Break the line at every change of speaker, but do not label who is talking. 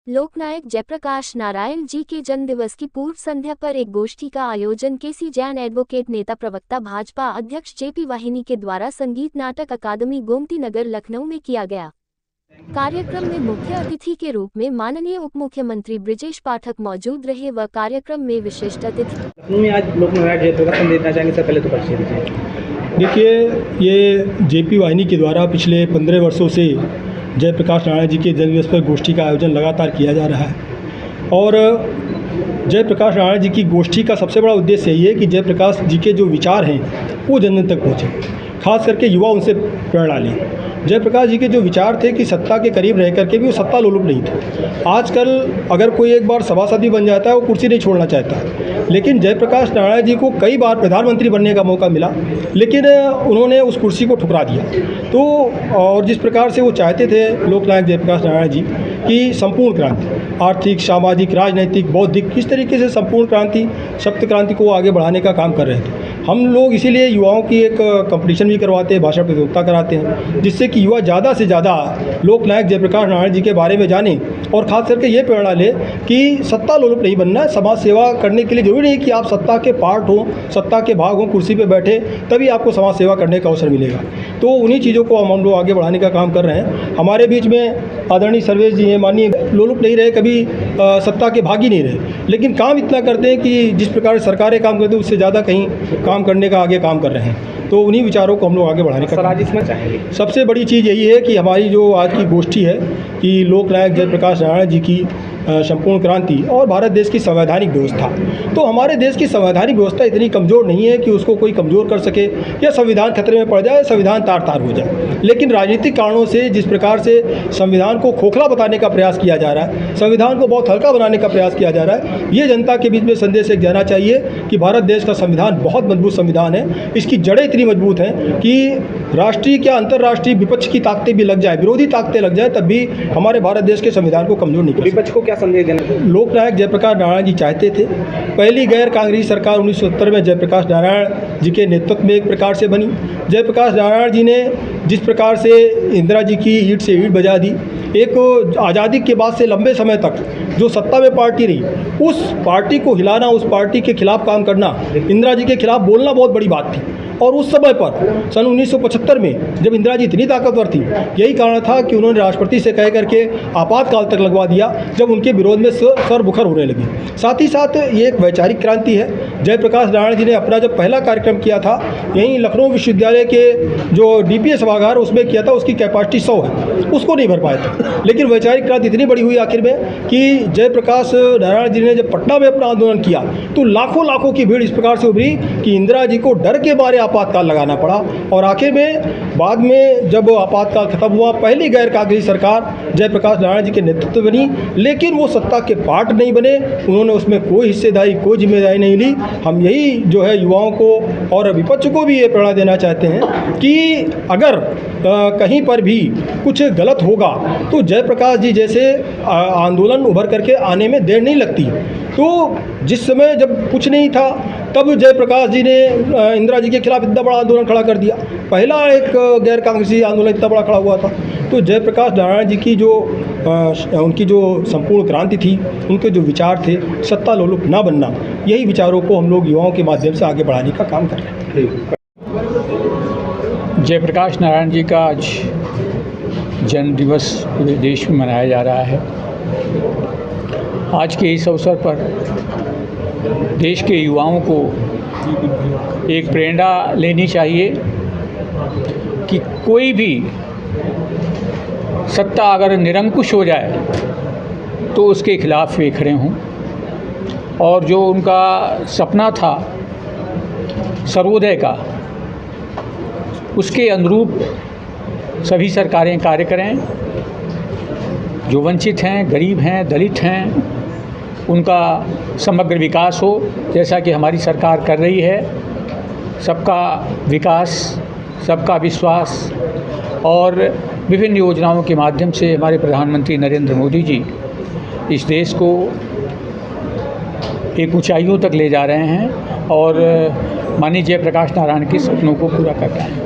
लोकनायक जयप्रकाश नारायण जी के जन्मदिवस की पूर्व संध्या पर एक गोष्ठी का आयोजन केसी जैन एडवोकेट नेता प्रवक्ता भाजपा अध्यक्ष जेपी वाहिनी के द्वारा संगीत नाटक अकादमी गोमती नगर लखनऊ में किया गया। कार्यक्रम में मुख्य अतिथि के रूप में माननीय उप मुख्यमंत्री ब्रिजेश पाठक मौजूद रहे व कार्यक्रम में विशिष्ट अतिथि
में आज लोकनायक जयप्रकाश देना चाहेंगे। सर पहले तो परिचय दीजिए।
देखिए, ये जेपी वाहिनी के द्वारा पिछले 15 वर्षों से जयप्रकाश नारायण जी के जन्मदिवस पर गोष्ठी का आयोजन लगातार किया जा रहा है और जयप्रकाश नारायण जी की गोष्ठी का सबसे बड़ा उद्देश्य यही है कि जयप्रकाश जी के जो विचार हैं वो जन जन तक पहुँचे, खास करके युवा उनसे प्रेरणा लें। जयप्रकाश जी के जो विचार थे कि सत्ता के करीब रह करके भी वो सत्ता लोलुप नहीं थे। आजकल अगर कोई एक बार सभासद भी बन जाता है वो कुर्सी नहीं छोड़ना चाहता, लेकिन जयप्रकाश नारायण जी को कई बार प्रधानमंत्री बनने का मौका मिला, लेकिन उन्होंने उस कुर्सी को ठुकरा दिया। तो और जिस प्रकार से वो चाहते थे लोकनायक जयप्रकाश नारायण जी की संपूर्ण क्रांति, आर्थिक, सामाजिक, राजनैतिक, बौद्धिक, किस तरीके से संपूर्ण क्रांति, सप्त क्रांति को आगे बढ़ाने का काम कर रहे थे। हम लोग इसीलिए युवाओं की एक कंपटीशन भी करवाते हैं, भाषण प्रतियोगिता कराते हैं, जिससे कि युवा ज़्यादा से ज़्यादा लोकनायक जयप्रकाश नारायण जी के बारे में जाने और ख़ास करके ये प्रेरणा ले कि सत्ता लोलुप नहीं बनना है। समाज सेवा करने के लिए जरूरी नहीं कि आप सत्ता के पार्ट हों, सत्ता के भाग हों, कुर्सी पे बैठे तभी आपको समाज सेवा करने का अवसर मिलेगा। तो उन्हीं चीज़ों को हम लोग आगे बढ़ाने का काम कर रहे हैं। हमारे बीच में आदरणीय सर्वेश जी हैं, माननीय, लोलुप नहीं रहे, कभी सत्ता के भागी नहीं रहे, लेकिन काम इतना करते हैं कि जिस प्रकार सरकारें काम करती हैं उससे ज़्यादा कहीं काम करने का आगे काम कर रहे हैं। तो उन्हीं विचारों को हम लोग आगे बढ़ाने का
सर आज इसमें चाहेंगे।
सबसे बड़ी चीज़ यही है कि हमारी जो आज की गोष्ठी है कि लोकनायक जयप्रकाश नारायण जी की संपूर्ण क्रांति और भारत देश की संवैधानिक व्यवस्था। तो हमारे देश की संवैधानिक व्यवस्था इतनी कमज़ोर नहीं है कि उसको कोई कमज़ोर कर सके या संविधान खतरे में पड़ जाए, संविधान तार-तार हो जाए। लेकिन राजनीतिक कारणों से जिस प्रकार से संविधान को खोखला बताने का प्रयास किया जा रहा है, संविधान को बहुत हल्का बनाने का प्रयास किया जा रहा है, ये जनता के बीच में संदेश एक जाना चाहिए कि भारत देश का संविधान बहुत मजबूत संविधान है। इसकी जड़ें इतनी मजबूत हैं कि राष्ट्रीय क्या अंतर्राष्ट्रीय विपक्ष की ताकतें भी लग जाए, विरोधी ताकतें लग जाए, तब भी हमारे भारत देश के संविधान को कमज़ोर नहीं कर सकते।
विपक्ष को क्या संदेश देना?
लोकनायक जयप्रकाश नारायण जी चाहते थे, पहली गैर कांग्रेसी सरकार 1970 में जयप्रकाश नारायण जी के नेतृत्व में एक प्रकार से बनी। जयप्रकाश नारायण जी ने जिस प्रकार से इंदिरा जी की ईंट से ईंट बजा दी, एक आज़ादी के बाद से लंबे समय तक जो सत्ता में पार्टी रही, उस पार्टी को हिलाना, उस पार्टी के खिलाफ काम करना, इंदिरा जी के खिलाफ बोलना बहुत बड़ी बात थी। और उस समय पर सन 1975 में जब इंदिरा जी इतनी ताकतवर थी, यही कारण था कि उन्होंने राष्ट्रपति से कह करके आपातकाल तक लगवा दिया, जब उनके विरोध में सर बुखर होने लगी। साथ ही साथ ये एक वैचारिक क्रांति है। जयप्रकाश नारायण जी ने अपना जब पहला कार्यक्रम किया था यहीं लखनऊ विश्वविद्यालय के जो डीपीएस सभागार उसमें किया था, उसकी कैपेसिटी 100 है, उसको नहीं भर पाए थे। लेकिन वैचारिक क्रांति इतनी बड़ी हुई आखिर में कि जयप्रकाश नारायण जी ने जब पटना में अपना आंदोलन किया तो लाखों की भीड़ इस प्रकार से उभरी कि इंदिरा जी को डर के मारे आपातकाल लगाना पड़ा। और आखिर में बाद में जब आपातकाल खत्म हुआ, पहली गैर कांग्रेसी सरकार जयप्रकाश नारायण जी के नेतृत्व बनी, लेकिन वो सत्ता के पार्ट नहीं बने, उन्होंने उसमें कोई हिस्सेदारी, कोई जिम्मेदारी नहीं ली। हम यही जो है युवाओं को और विपक्ष को भी ये प्रेरणा देना चाहते हैं कि अगर कहीं पर भी कुछ गलत होगा तो जयप्रकाश जी जैसे आंदोलन उभर करके आने में देर नहीं लगती। तो जिस समय जब कुछ नहीं था तब जयप्रकाश जी ने इंदिरा जी के खिलाफ इतना बड़ा आंदोलन खड़ा कर दिया, पहला एक गैर कांग्रेसी आंदोलन इतना बड़ा खड़ा हुआ था। तो जयप्रकाश नारायण जी की जो उनकी जो संपूर्ण क्रांति थी, उनके जो विचार थे, सत्ता लोलुप ना बनना, यही विचारों को हम लोग युवाओं के माध्यम से आगे बढ़ाने का काम कर रहे हैं।
जयप्रकाश नारायण जी का आज जन्म दिवस पूरे देश में मनाया जा रहा है। आज के इस अवसर पर देश के युवाओं को एक प्रेरणा लेनी चाहिए कि कोई भी सत्ता अगर निरंकुश हो जाए तो उसके खिलाफ वे खड़े हों, और जो उनका सपना था सर्वोदय का, उसके अनुरूप सभी सरकारें कार्य करें। जो वंचित हैं, गरीब हैं, दलित हैं, उनका समग्र विकास हो, जैसा कि हमारी सरकार कर रही है। सबका विकास, सबका विश्वास और विभिन्न योजनाओं के माध्यम से हमारे प्रधानमंत्री नरेंद्र मोदी जी इस देश को एक ऊंचाइयों तक ले जा रहे हैं और माननीय जयप्रकाश नारायण के सपनों को पूरा कर रहे हैं।